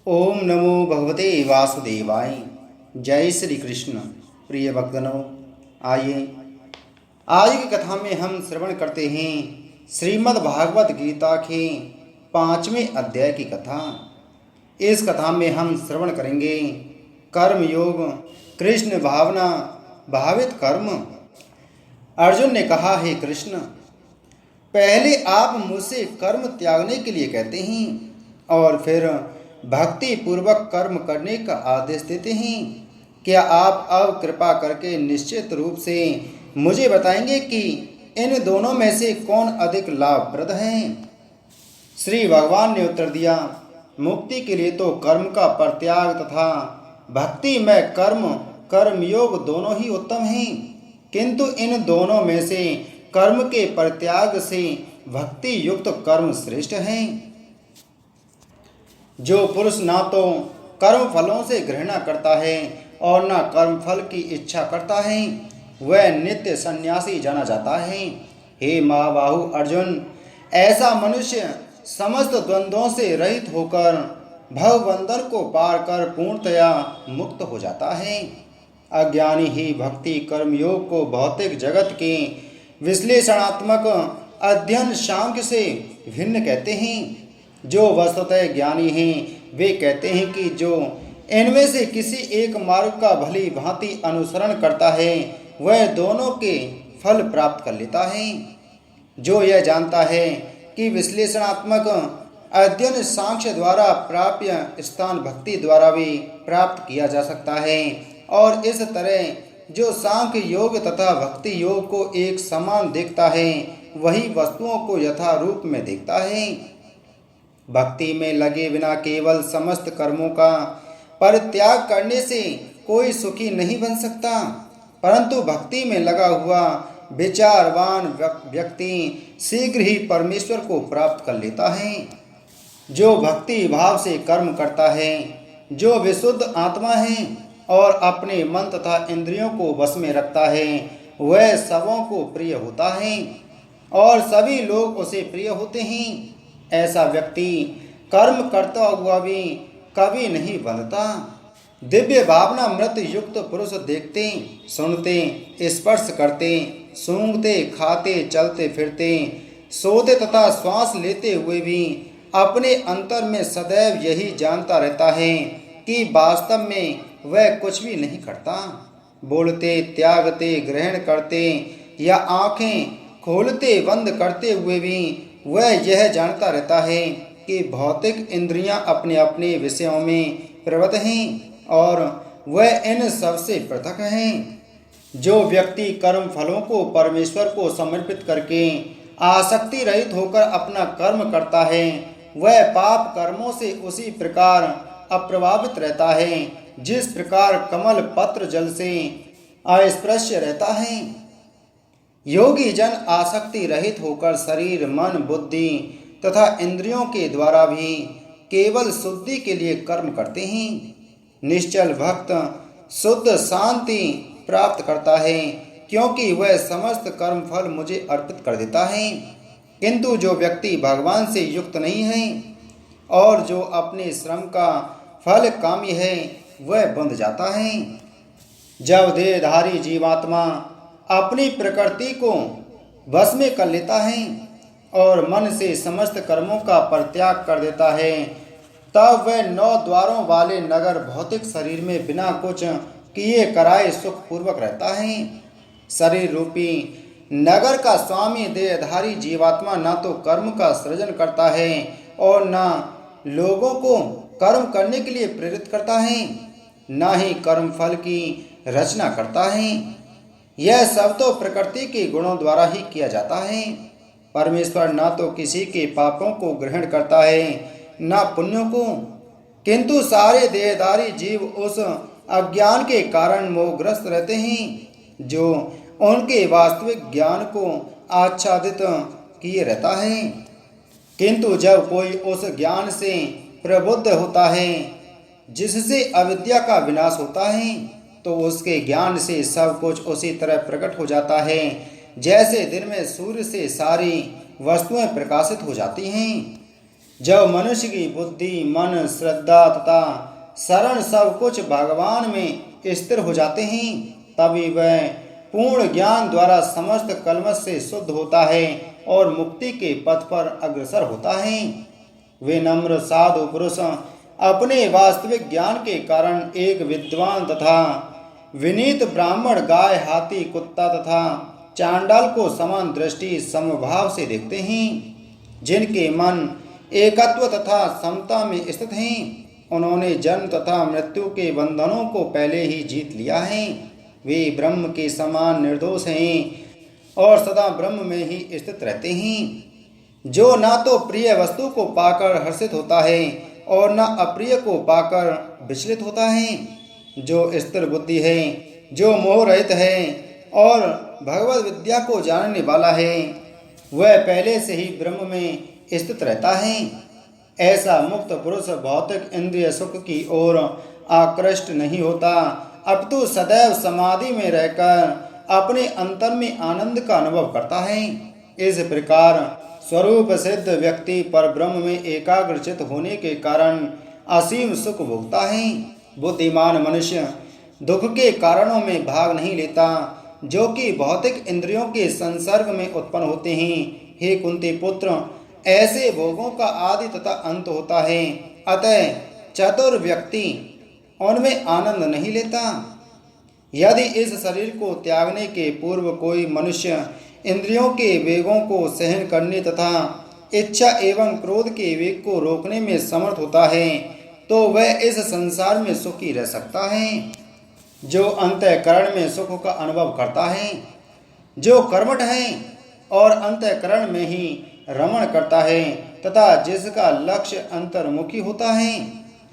ओम नमो भगवते वासुदेवाय। जय श्री कृष्ण। प्रिय भक्तजनों, आइए आज की कथा में हम श्रवण करते हैं श्रीमद् भागवत गीता के 5वें अध्याय की कथा। इस कथा में हम श्रवण करेंगे कर्म योग, कृष्ण भावना भावित कर्म। अर्जुन ने कहा, हे कृष्ण, पहले आप मुझसे कर्म त्यागने के लिए कहते हैं और फिर भक्ति पूर्वक कर्म करने का आदेश देते हैं। क्या आप अब कृपा करके निश्चित रूप से मुझे बताएंगे कि इन दोनों में से कौन अधिक लाभप्रद है? श्री भगवान ने उत्तर दिया, मुक्ति के लिए तो कर्म का परित्याग तथा भक्ति में कर्मयोग दोनों ही उत्तम हैं, किंतु इन दोनों में से कर्म के परित्याग से भक्ति युक्त कर्म श्रेष्ठ है। जो पुरुष ना तो कर्म फलों से घृणा करता है और न कर्म फल की इच्छा करता है, वह नित्य सन्यासी जाना जाता है। हे महाबाहु अर्जुन, ऐसा मनुष्य समस्त द्वंद्वों से रहित होकर भवबंधन को पार कर पूर्णतया मुक्त हो जाता है। अज्ञानी ही भक्ति कर्मयोग को भौतिक जगत के विश्लेषणात्मक अध्ययन सांख्य से भिन्न कहते हैं। जो वस्तुतः ज्ञानी हैं वे कहते हैं कि जो इनमें से किसी एक मार्ग का भली भांति अनुसरण करता है वह दोनों के फल प्राप्त कर लेता है। जो यह जानता है कि विश्लेषणात्मक अध्ययन सांख्य द्वारा प्राप्य स्थान भक्ति द्वारा भी प्राप्त किया जा सकता है और इस तरह जो सांख्य योग तथा भक्ति योग को एक समान देखता है वही वस्तुओं को यथारूप में देखता है। भक्ति में लगे बिना केवल समस्त कर्मों का परित्याग करने से कोई सुखी नहीं बन सकता, परंतु भक्ति में लगा हुआ विचारवान व्यक्ति शीघ्र ही परमेश्वर को प्राप्त कर लेता है। जो भक्ति भाव से कर्म करता है, जो विशुद्ध आत्मा है और अपने मन तथा इंद्रियों को वश में रखता है, वह सबों को प्रिय होता है और सभी लोग उसे प्रिय होते हैं। ऐसा व्यक्ति कर्म करता हुआ भी कभी नहीं बंधता। दिव्य भावना मृत युक्त पुरुष देखते, सुनते, स्पर्श करते, सूंघते, खाते, चलते फिरते, सोते तथा श्वास लेते हुए भी अपने अंतर में सदैव यही जानता रहता है कि वास्तव में वह कुछ भी नहीं करता। बोलते, त्यागते, ग्रहण करते या आंखें खोलते बंद करते हुए भी वह यह जानता रहता है कि भौतिक इंद्रियां अपने अपने विषयों में प्रवृत्त हैं और वह इन सब से पृथक हैं। जो व्यक्ति कर्म फलों को परमेश्वर को समर्पित करके आसक्ति रहित होकर अपना कर्म करता है वह पाप कर्मों से उसी प्रकार अप्रभावित रहता है जिस प्रकार कमल पत्र जल से अस्पृश्य रहता है। योगी जन आसक्ति रहित होकर शरीर, मन, बुद्धि तथा इंद्रियों के द्वारा भी केवल शुद्धि के लिए कर्म करते हैं। निश्चल भक्त शुद्ध शांति प्राप्त करता है क्योंकि वह समस्त कर्म फल मुझे अर्पित कर देता है। किंतु जो व्यक्ति भगवान से युक्त नहीं है और जो अपने श्रम का फल कामी है वह बंध जाता है। जब देहधारी जीवात्मा अपनी प्रकृति को वश में कर लेता है और मन से समस्त कर्मों का परित्याग कर देता है तब वह 9 द्वारों वाले नगर भौतिक शरीर में बिना कुछ किए कराए सुखपूर्वक रहता है। शरीर रूपी नगर का स्वामी देहधारी जीवात्मा न तो कर्म का सृजन करता है और न लोगों को कर्म करने के लिए प्रेरित करता है, न ही कर्म फल की रचना करता है। यह सब तो प्रकृति के गुणों द्वारा ही किया जाता है। परमेश्वर न तो किसी के पापों को ग्रहण करता है न पुण्यों को, किंतु सारे देहधारी जीव उस अज्ञान के कारण मोहग्रस्त रहते हैं जो उनके वास्तविक ज्ञान को आच्छादित किए रहता है। किंतु जब कोई उस ज्ञान से प्रबुद्ध होता है जिससे अविद्या का विनाश होता है तो उसके ज्ञान से सब कुछ उसी तरह प्रकट हो जाता है जैसे दिन में सूर्य से सारी वस्तुएं प्रकाशित हो जाती हैं। जब मनुष्य की बुद्धि, मन, श्रद्धा तथा शरण सब कुछ भगवान में स्थिर हो जाते हैं, तभी वह पूर्ण ज्ञान द्वारा समस्त कलमश से शुद्ध होता है और मुक्ति के पथ पर अग्रसर होता है। वे नम्र साधु पुरुष अपने वास्तविक ज्ञान के कारण एक विद्वान तथा विनीत ब्राह्मण, गाय, हाथी, कुत्ता तथा चांडाल को समान दृष्टि समभाव से देखते हैं। जिनके मन एकत्व तथा समता में स्थित हैं, उन्होंने जन्म तथा मृत्यु के बंधनों को पहले ही जीत लिया है। वे ब्रह्म के समान निर्दोष हैं और सदा ब्रह्म में ही स्थित रहते हैं। जो ना तो प्रिय वस्तु को पाकर हर्षित होता है और न अप्रिय को पाकर विचलित होता है। जो स्थिर बुद्धि है, जो मोह रहित है और भगवत विद्या को जानने वाला है, वह पहले से ही ब्रह्म में स्थित रहता है। ऐसा मुक्त पुरुष भौतिक इंद्रिय सुख की ओर आकृष्ट नहीं होता, अपितु सदैव समाधि में रहकर अपने अंतर में आनंद का अनुभव करता है। इस प्रकार स्वरूप सिद्ध व्यक्ति पर ब्रह्म में एकाग्रचित होने के कारण असीम सुख भोगता है। बुद्धिमान मनुष्य दुख के कारणों में भाग नहीं लेता, जो कि भौतिक इंद्रियों के संसर्ग में उत्पन्न होते हैं। हे कुंती पुत्र, ऐसे भोगों का आदि तथा अंत होता है, अतः चतुर व्यक्ति उनमें आनंद नहीं लेता। यदि इस शरीर को त्यागने के पूर्व कोई मनुष्य इंद्रियों के वेगों को सहन करने तथा इच्छा एवं क्रोध के वेग को रोकने में समर्थ होता है, तो वह इस संसार में सुखी रह सकता है। जो अंतःकरण में सुख का अनुभव करता है, जो कर्मठ है और अंतःकरण में ही रमण करता है तथा जिसका लक्ष्य अंतर्मुखी होता है,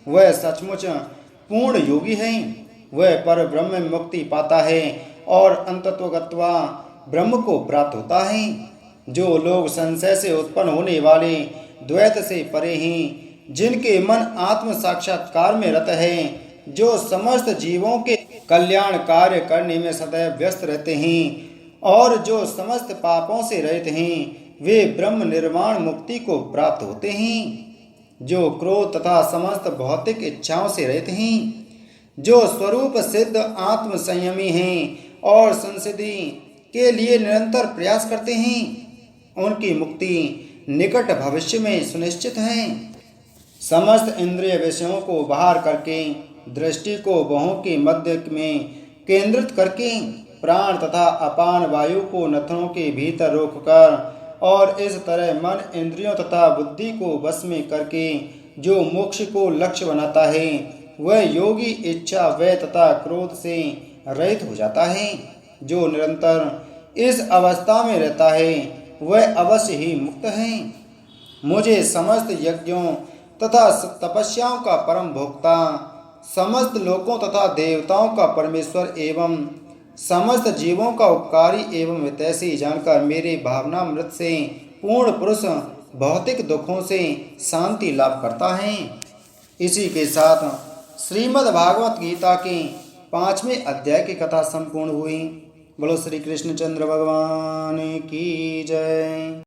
वह सचमुच पूर्ण योगी है। वह पर ब्रह्म में मुक्ति पाता है और अंतत्वगत्वा ब्रह्म को प्राप्त होता है। जो लोग संशय से उत्पन्न होने वाले द्वैत से परे हैं, जिनके मन आत्म साक्षात्कार में रत है, जो समस्त जीवों के कल्याण कार्य करने में सदैव व्यस्त रहते हैं और जो समस्त पापों से रहित हैं, वे ब्रह्म निर्वाण मुक्ति को प्राप्त होते हैं। जो क्रोध तथा समस्त भौतिक इच्छाओं से रहित हैं, जो स्वरूप सिद्ध आत्म संयमी हैं और संसिद्धि के लिए निरंतर प्रयास करते हैं, उनकी मुक्ति निकट भविष्य में सुनिश्चित है। समस्त इंद्रिय विषयों को बाहर करके दृष्टि को बाहों के मध्य में केंद्रित करके प्राण तथा अपान वायु को नथनों के भीतर रोककर और इस तरह मन, इंद्रियों तथा बुद्धि को वश में करके जो मोक्ष को लक्ष्य बनाता है, वह योगी इच्छा, व्यय तथा क्रोध से रहित हो जाता है। जो निरंतर इस अवस्था में रहता है, वह अवश्य ही मुक्त है। मुझे समस्त यज्ञों तथा तपस्याओं का परम भोक्ता, समस्त लोकों तथा देवताओं का परमेश्वर एवं समस्त जीवों का उपकारी एवं हितैषी जानकर मेरे भावनामृत से पूर्ण पुरुष भौतिक दुखों से शांति लाभ करता है। इसी के साथ श्रीमद् भागवत गीता के 5वें अध्याय की कथा संपूर्ण हुई। बोलो श्री कृष्णचंद्र भगवान की जय।